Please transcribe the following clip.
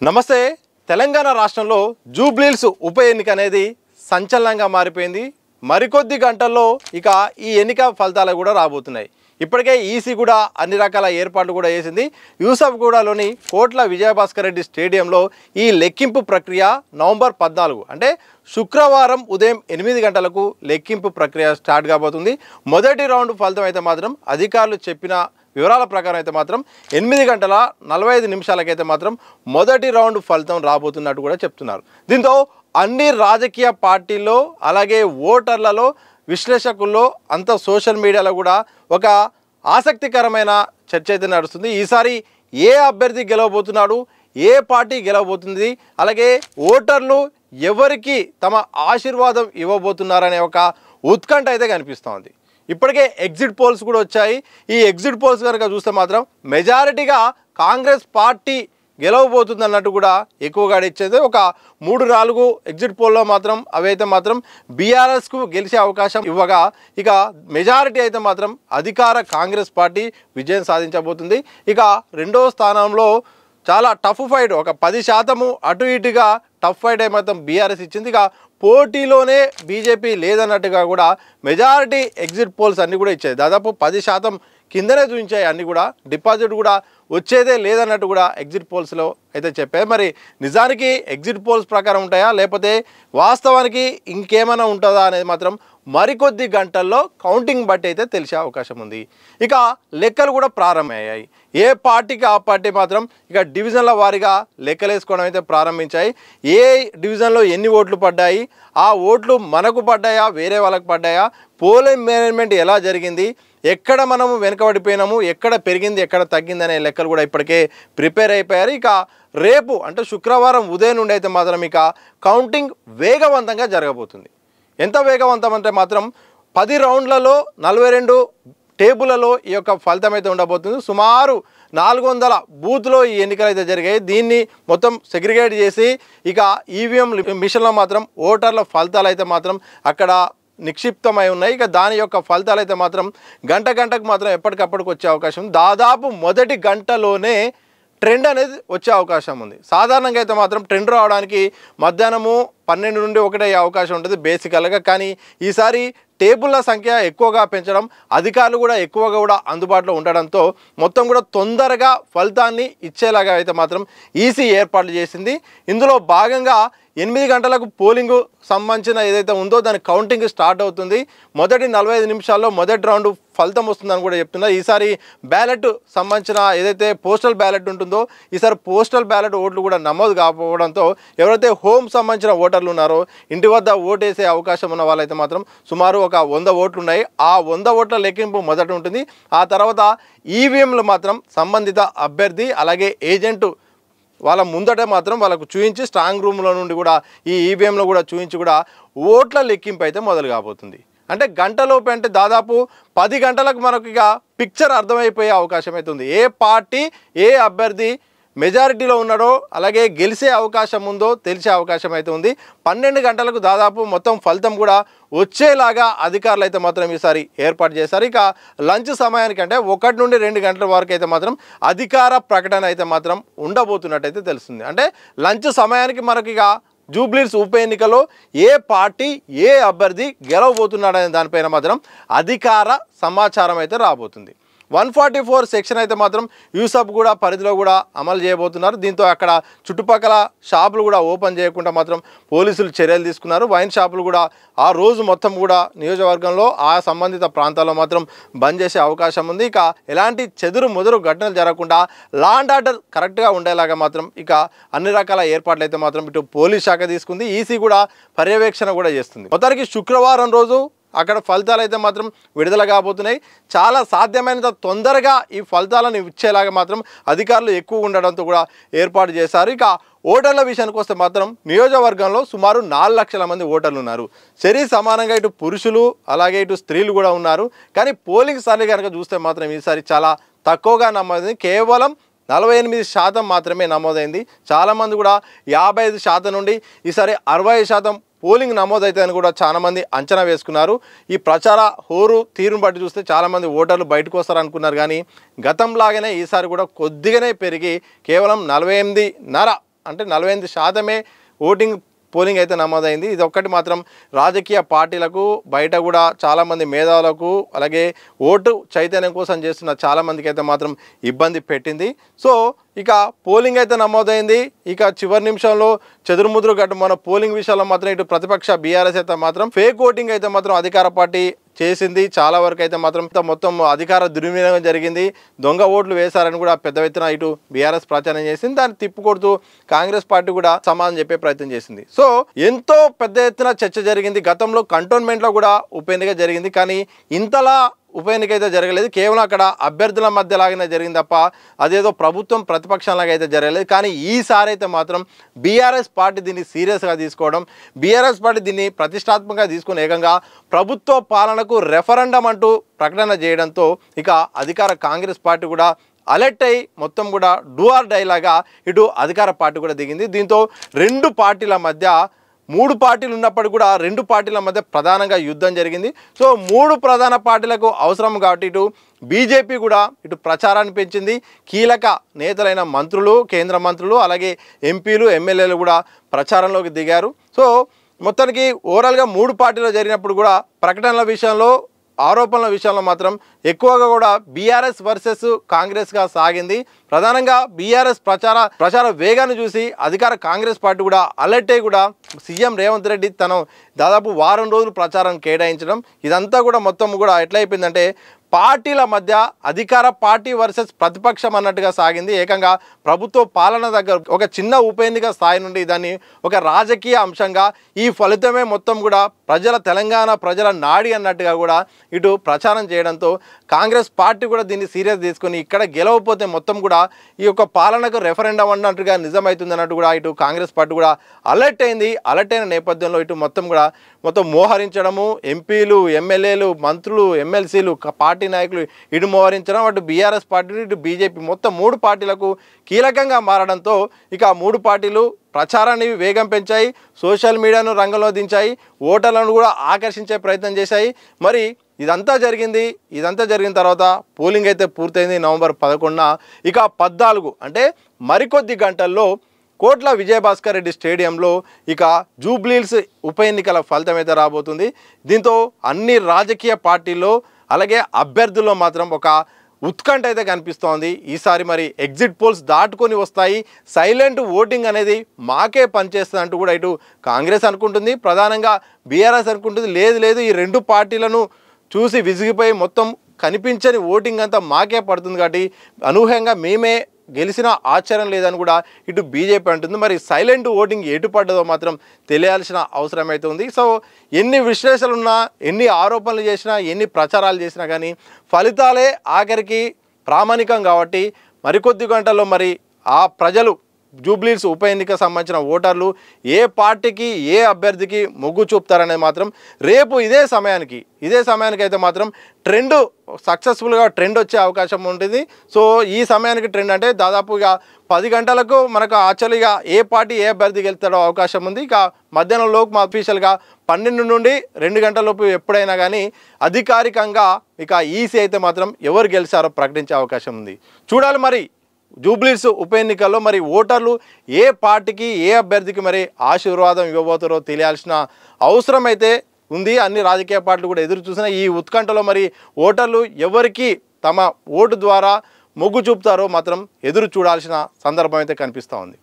నమస్తే తెలంగాణ రాష్ట్రంలో జూబ్లీహిల్స్ ఉప ఎన్నిక అనేది సంచలనంగా మారిపోయింది. మరికొద్ది గంటల్లో ఇక ఈ ఎన్నిక ఫలితాలు కూడా రాబోతున్నాయి. ఇప్పటికే ఈసీ కూడా అన్ని రకాల ఏర్పాట్లు కూడా చేసింది. యూసఫ్గూడలోని కోట్ల విజయభాస్కర్ రెడ్డి స్టేడియంలో ఈ లెక్కింపు ప్రక్రియ నవంబర్ 14 అంటే శుక్రవారం ఉదయం 8 గంటలకు లెక్కింపు ప్రక్రియ స్టార్ట్ కాబోతుంది. మొదటి రౌండ్ ఫలితం అయితే మాత్రం అధికారులు చెప్పిన వివరాల ప్రకారం అయితే మాత్రం 8:45 అయితే మాత్రం మొదటి రౌండ్ ఫలితం రాబోతున్నట్టు కూడా చెప్తున్నారు. దీంతో అన్ని రాజకీయ పార్టీల్లో అలాగే ఓటర్లలో విశ్లేషకుల్లో అంత సోషల్ మీడియాలో కూడా ఒక ఆసక్తికరమైన చర్చ అయితే నడుస్తుంది. ఈసారి ఏ అభ్యర్థి గెలవబోతున్నాడు, ఏ పార్టీ గెలవబోతుంది, అలాగే ఓటర్లు ఎవరికి తమ ఆశీర్వాదం ఇవ్వబోతున్నారనే ఒక ఉత్కంఠ అయితే కనిపిస్తోంది. ఇప్పటికే ఎగ్జిట్ పోల్స్ కూడా వచ్చాయి. ఈ ఎగ్జిట్ పోల్స్ కనుక చూస్తే మాత్రం మెజారిటీగా కాంగ్రెస్ పార్టీ గెలవబోతుంది అన్నట్టు కూడా ఎక్కువగా ఇచ్చేది. ఒక 3-4 ఎగ్జిట్ పోల్లో మాత్రం అవైతే మాత్రం బీఆర్ఎస్కు గెలిచే అవకాశం ఇవ్వగా ఇక మెజారిటీ అయితే మాత్రం అధికార కాంగ్రెస్ పార్టీ విజయం సాధించబోతుంది. ఇక రెండవ స్థానంలో చాలా టఫ్ ఫైట్, ఒక 10% అటు ఇటుగా టఫ్ ఫైట్ మాత్రం బీఆర్ఎస్ ఇచ్చింది. ఇక పోటీలోనే బీజేపీ లేదన్నట్టుగా కూడా మెజారిటీ ఎగ్జిట్ పోల్స్ అన్నీ కూడా ఇచ్చాయి. దాదాపు 10% కిందనే చూపించాయి. అన్నీ కూడా డిపాజిట్ కూడా వచ్చేదే లేదన్నట్టు కూడా ఎగ్జిట్ పోల్స్లో అయితే చెప్పాయి. మరి నిజానికి ఎగ్జిట్ పోల్స్ ప్రకారం ఉంటాయా లేకపోతే వాస్తవానికి ఇంకేమైనా ఉంటుందా అనేది మాత్రం మరికొద్ది గంటల్లో కౌంటింగ్ బట్టి అయితే తెలిసే అవకాశం ఉంది. ఇక లెక్కలు కూడా ప్రారంభమయ్యాయి. ఏ పార్టీకి ఆ పార్టీ మాత్రం ఇక డివిజన్ల వారీగా లెక్కలేసుకోవడం అయితే ప్రారంభించాయి. ఏ డివిజన్లో ఎన్ని ఓట్లు పడ్డాయి, ఆ ఓట్లు మనకు పడ్డాయా వేరే వాళ్ళకు పడ్డాయా, పోలింగ్ మేనేజ్మెంట్ ఎలా జరిగింది, ఎక్కడ మనము వెనుకబడిపోయినాము, ఎక్కడ పెరిగింది ఎక్కడ తగ్గింది అనే లెక్కలు కూడా ఇప్పటికే ప్రిపేర్ అయిపోయారు. ఇక రేపు అంటే శుక్రవారం ఉదయం నుండి అయితే మాత్రం ఇక కౌంటింగ్ వేగవంతంగా జరగబోతుంది. ఎంత వేగవంతం అంటే మాత్రం 10 రౌండ్లలో 42 టేబుల్లలో ఈ యొక్క ఫలితం అయితే ఉండబోతుంది. సుమారు 400 బూత్లో ఈ ఎన్నికలు అయితే జరిగాయి. దీన్ని మొత్తం సెగ్రిగేట్ చేసి ఇక ఈవీఎం మిషన్లో మాత్రం ఓటర్ల ఫలితాలు అయితే మాత్రం అక్కడ నిక్షిప్తమై ఉన్నాయి. ఇక దాని యొక్క ఫలితాలు అయితే మాత్రం గంటకు మాత్రం ఎప్పటికప్పటికి వచ్చే అవకాశం ఉంది. దాదాపు మొదటి గంటలోనే ట్రెండ్ అనేది వచ్చే అవకాశం ఉంది. సాధారణంగా అయితే మాత్రం ట్రెండ్ రావడానికి మధ్యాహ్నము 12 నుండి 1 అయ్యే అవకాశం ఉంటుంది బేసికల్గా. కానీ ఈసారి టేబుల్ల సంఖ్య ఎక్కువగా పెంచడం, అధికారులు కూడా ఎక్కువగా కూడా అందుబాటులో ఉండడంతో మొత్తం కూడా తొందరగా ఫలితాన్ని ఇచ్చేలాగా అయితే మాత్రం ఈసీ ఏర్పాట్లు చేసింది. ఇందులో భాగంగా 8 గంటలకు పోలింగ్ సంబంధించిన ఏదైతే ఉందో దాని కౌంటింగ్ స్టార్ట్ అవుతుంది. మొదటి 45 నిమిషాల్లో మొదటి రౌండ్ ఫలితం వస్తుందని కూడా చెప్తున్నారు. ఈసారి బ్యాలెట్ సంబంధించిన ఏదైతే పోస్టల్ బ్యాలెట్ ఉంటుందో ఈసారి పోస్టల్ బ్యాలెట్ ఓట్లు కూడా నమోదు కాకపోవడంతో ఎవరైతే హోమ్ సంబంధించిన ఓటర్లు ఉన్నారో ఇంటి వద్ద ఓటేసే అవకాశం ఉన్న వాళ్ళైతే మాత్రం సుమారు ఒక 100 ఓట్లు ఉన్నాయి. ఆ 100 ఓట్ల లెక్కింపు మొదట ఉంటుంది. ఆ తర్వాత ఈవీఎంలు మాత్రం సంబంధిత అభ్యర్థి అలాగే ఏజెంటు వాళ్ళ ముందటే మాత్రం వాళ్ళకు చూయించి స్ట్రాంగ్ రూమ్లో నుండి కూడా ఈ ఈవీఎంలో కూడా చూయించి కూడా ఓట్ల లెక్కింపు అయితే మొదలు కాబోతుంది. అంటే గంటలోపు అంటే దాదాపు 10 గంటలకు మనకు ఇక పిక్చర్ అర్థమైపోయే అవకాశం అయితే ఉంది. ఏ పార్టీ ఏ అభ్యర్థి మెజారిటీలో ఉన్నాడో అలాగే గెలిచే అవకాశం ఉందో తెలిసే అవకాశం అయితే ఉంది. 12 గంటలకు దాదాపు మొత్తం ఫలితం కూడా వచ్చేలాగా అధికారులు అయితే మాత్రం ఈసారి ఏర్పాటు చేశారు. ఇక లంచ్ సమయానికి అంటే 1 నుండి 2 గంటల వరకు అయితే మాత్రం అధికార ప్రకటన అయితే మాత్రం ఉండబోతున్నట్టయితే తెలుస్తుంది. అంటే లంచ్ సమయానికి మనకి ఇక జూబ్లీహిల్స్ ఉప ఎన్నికలో ఏ పార్టీ ఏ అభ్యర్థి గెలవబోతున్నాడనే దానిపైన మాత్రం అధికార సమాచారం అయితే రాబోతుంది. 144 సెక్షన్ అయితే మాత్రం యూసఫ్గూడ పరిధిలో కూడా అమలు చేయబోతున్నారు. దీంతో అక్కడ చుట్టుపక్కల షాపులు కూడా ఓపెన్ చేయకుండా మాత్రం పోలీసులు చర్యలు తీసుకున్నారు. వైన్ షాపులు కూడా ఆ రోజు మొత్తం కూడా నియోజకవర్గంలో ఆ సంబంధిత ప్రాంతాల్లో మాత్రం బంద్ చేసే అవకాశం ఉంది. ఇక ఎలాంటి చెదురు మొదరు ఘటనలు జరగకుండా లా అండ్ ఆర్డర్ కరెక్ట్గా ఉండేలాగా మాత్రం ఇక అన్ని రకాల ఏర్పాట్లు అయితే మాత్రం ఇటు పోలీస్ శాఖ తీసుకుంది. ఈసీ కూడా పర్యవేక్షణ కూడా చేస్తుంది. మొత్తానికి శుక్రవారం రోజు అక్కడ ఫలితాలు అయితే మాత్రం విడుదల కాబోతున్నాయి. చాలా సాధ్యమైనంత తొందరగా ఈ ఫలితాలను ఇచ్చేలాగా మాత్రం అధికారులు ఎక్కువ ఉండడంతో కూడా ఏర్పాటు చేశారు. ఇక ఓటర్ల విషయానికి వస్తే మాత్రం నియోజకవర్గంలో సుమారు 4 లక్షల మంది ఓటర్లు ఉన్నారు. సరి సమానంగా ఇటు పురుషులు అలాగే ఇటు స్త్రీలు కూడా ఉన్నారు. కానీ పోలింగ్ సర్వే కనుక చూస్తే మాత్రం ఈసారి చాలా తక్కువగా నమోదైంది. కేవలం 48% మాత్రమే నమోదైంది. చాలామంది కూడా 55% నుండి ఈసారి 60% పోలింగ్ నమోదైతే కూడా చాలామంది అంచనా వేసుకున్నారు. ఈ ప్రచార హోరు తీరును బట్టి చూస్తే చాలామంది ఓటర్లు బయటకు వస్తారనుకున్నారు. కానీ గతంలాగానే ఈసారి కూడా కొద్దిగానే పెరిగి కేవలం 48.5 అంటే 48% ఓటింగ్ పోలింగ్ అయితే నమోదైంది. ఇది ఒక్కటి మాత్రం రాజకీయ పార్టీలకు బయట కూడా చాలామంది మేధావులకు అలాగే ఓటు చైతన్యం కోసం చేస్తున్న చాలామందికి అయితే మాత్రం ఇబ్బంది పెట్టింది. సో ఇక పోలింగ్ అయితే నమోదైంది. ఇక చివరి నిమిషంలో చెదురుముదురు గట్టు మన పోలింగ్ విషయంలో మాత్రం ఇటు ప్రతిపక్ష బీఆర్ఎస్ అయితే మాత్రం ఫేక్ ఓటింగ్ అయితే మాత్రం అధికార పార్టీ చేసింది. చాలా వరకు అయితే మాత్రం మొత్తం అధికార దుర్వినియోగం జరిగింది. దొంగ ఓట్లు వేశారని కూడా పెద్ద ఎత్తున ఇటు బీఆర్ఎస్ ప్రచారం చేసింది. దాన్ని తిప్పుకొడుతూ కాంగ్రెస్ పార్టీ కూడా సమాధానం చెప్పే ప్రయత్నం చేసింది. సో ఎంతో పెద్ద ఎత్తున చర్చ జరిగింది. గతంలో కంటోన్మెంట్లో కూడా ఉప ఎన్నిక జరిగింది, కానీ ఇంతలా ఉప ఎన్నిక అయితే జరగలేదు. కేవలం అక్కడ అభ్యర్థుల మధ్య లాగానే జరిగింది తప్ప అదేదో ప్రభుత్వం ప్రతిపక్షంలాగా అయితే జరగలేదు. కానీ ఈసారి అయితే మాత్రం బీఆర్ఎస్ పార్టీ దీన్ని సీరియస్గా తీసుకోవడం, బీఆర్ఎస్ పార్టీ దీన్ని ప్రతిష్టాత్మకంగా తీసుకుని ఏకంగా ప్రభుత్వ పాలనకు రెఫరెండం అంటూ ప్రకటన చేయడంతో ఇక అధికార కాంగ్రెస్ పార్టీ కూడా అలర్ట్ అయ్యి మొత్తం కూడా డూ ఆర్ డై లాగా ఇటు అధికార పార్టీ కూడా దిగింది. దీంతో రెండు పార్టీల మధ్య 3 పార్టీలు ఉన్నప్పటికీ కూడా 2 పార్టీల మధ్య ప్రధానంగా యుద్ధం జరిగింది. సో 3 ప్రధాన పార్టీలకు అవసరం కాబట్టి ఇటు బీజేపీ కూడా ఇటు ప్రచారాన్ని పెంచింది. కీలక నేతలైన మంత్రులు, కేంద్ర మంత్రులు అలాగే ఎంపీలు, ఎమ్మెల్యేలు కూడా ప్రచారంలోకి దిగారు. సో మొత్తానికి ఓవరాల్గా 3 పార్టీలు జరిగినప్పుడు కూడా ప్రకటనల విషయంలో, ఆరోపణల విషయంలో మాత్రం ఎక్కువగా కూడా బీఆర్ఎస్ వర్సెస్ కాంగ్రెస్గా సాగింది. ప్రధానంగా బీఆర్ఎస్ ప్రచార వేగాన్ని చూసి అధికార కాంగ్రెస్ పార్టీ కూడా అలర్ట్ అయ్యి కూడా సీఎం రేవంత్ రెడ్డి తను దాదాపు వారం రోజులు ప్రచారం కేటాయించడం, ఇదంతా కూడా మొత్తం కూడా ఎట్లయిపోయిందంటే పార్టీల మధ్య అధికార పార్టీ వర్సెస్ ప్రతిపక్షం అన్నట్టుగా సాగింది. ఏకంగా ప్రభుత్వ పాలన దగ్గర ఒక చిన్న ఉప ఎన్నిక స్థాయి నుండి దాన్ని ఒక రాజకీయ అంశంగా, ఈ ఫలితమే మొత్తం కూడా తెలంగాణ ప్రజల నాడి అన్నట్టుగా కూడా ఇటు ప్రచారం చేయడంతో కాంగ్రెస్ పార్టీ కూడా దీన్ని సీరియస్ తీసుకొని ఇక్కడ గెలవకపోతే మొత్తం కూడా ఈ యొక్క పాలనకు రెఫరెండం అన్నట్టుగా నిజమవుతుంది అన్నట్టు కూడా ఇటు కాంగ్రెస్ పార్టీ కూడా అలర్ట్ అయింది. అలర్ట్ అయిన నేపథ్యంలో ఇటు మొత్తం మోహరించడము, ఎంపీలు, ఎమ్మెల్యేలు, మంత్రులు, ఎమ్మెల్సీలు, పార్టీ నాయకులు ఇటు మోహరించడం, అటు బీఆర్ఎస్ పార్టీ, ఇటు బీజేపీ మొత్తం 3 పార్టీలకు కీలకంగా మారడంతో ఇక 3 పార్టీలు ప్రచారాన్ని వేగం పెంచాయి, సోషల్ మీడియాను రంగంలో దించాయి, ఓటర్లను కూడా ఆకర్షించే ప్రయత్నం చేశాయి. మరి ఇదంతా జరిగిన తర్వాత పోలింగ్ అయితే పూర్తయింది నవంబర్ 11న. ఇక 14 అంటే మరికొద్ది గంటల్లో కోట్ల విజయభాస్కర్ రెడ్డి స్టేడియంలో ఇక జూబ్లీహిల్స్ ఉప ఎన్నికల ఫలితం అయితే రాబోతుంది. దీంతో అన్ని రాజకీయ పార్టీల్లో అలాగే అభ్యర్థుల్లో మాత్రం ఒక ఉత్కంఠ అయితే కనిపిస్తోంది. ఈసారి మరి ఎగ్జిట్ పోల్స్ దాటుకొని వస్తాయి, సైలెంట్ ఓటింగ్ అనేది మాకే పనిచేస్తుంది అంటూ కూడా ఇటు కాంగ్రెస్ అనుకుంటుంది, ప్రధానంగా బీఆర్ఎస్ అనుకుంటుంది. లేదు ఈ 2 పార్టీలను చూసి విసిగిపోయి మొత్తం కనిపించని ఓటింగ్ అంతా మాకే పడుతుంది కాబట్టి అనూహ్యంగా మేమే గెలిచిన ఆశ్చర్యం లేదని కూడా ఇటు బీజేపీ అంటుంది. మరి సైలెంట్ ఓటింగ్ ఎటు పడ్డదో మాత్రం తెలియాల్సిన అవసరం అయితే ఉంది. సో ఎన్ని విశ్లేషణలు ఉన్నా, ఎన్ని ఆరోపణలు చేసినా, ఎన్ని ప్రచారాలు చేసినా కానీ ఫలితాలే ఆఖరికి ప్రామాణికం కాబట్టి మరికొద్ది గంటల్లో మరి ఆ ప్రజలు జూబ్లీహిల్స్ ఉప ఎన్నిక సంబంధించిన ఓటర్లు ఏ పార్టీకి, ఏ అభ్యర్థికి మొగ్గు చూపుతారనేది మాత్రం రేపు ఇదే సమయానికి అయితే మాత్రం సక్సెస్ఫుల్గా ట్రెండ్ వచ్చే అవకాశం ఉంటుంది. సో ఈ సమయానికి ట్రెండ్ అంటే దాదాపుగా 10 గంటలకు మనకు యాక్చువల్గా ఏ పార్టీ, ఏ అభ్యర్థి గెలుస్తాడో అవకాశం ఉంది. ఇక మధ్యాహ్నంలోపు మా అఫీషియల్గా 12 నుండి 2 గంటలలోపు ఎప్పుడైనా కానీ అధికారికంగా ఇక ఈసీ అయితే మాత్రం ఎవరు గెలిచారో ప్రకటించే అవకాశం ఉంది. చూడాలి మరి జూబ్లీహిల్స్ ఉప ఎన్నికల్లో మరి ఓటర్లు ఏ పార్టీకి, ఏ అభ్యర్థికి మరి ఆశీర్వాదం ఇవ్వబోతారో తెలియాల్సిన అవసరం అయితే ఉంది. అన్ని రాజకీయ పార్టీలు కూడా ఎదురు చూసిన ఈ ఉత్కంఠలో మరి ఓటర్లు ఎవరికి తమ ఓటు ద్వారా మొగ్గు చూపుతారో మాత్రం ఎదురు చూడాల్సిన సందర్భం అయితే కనిపిస్తూ ఉంది.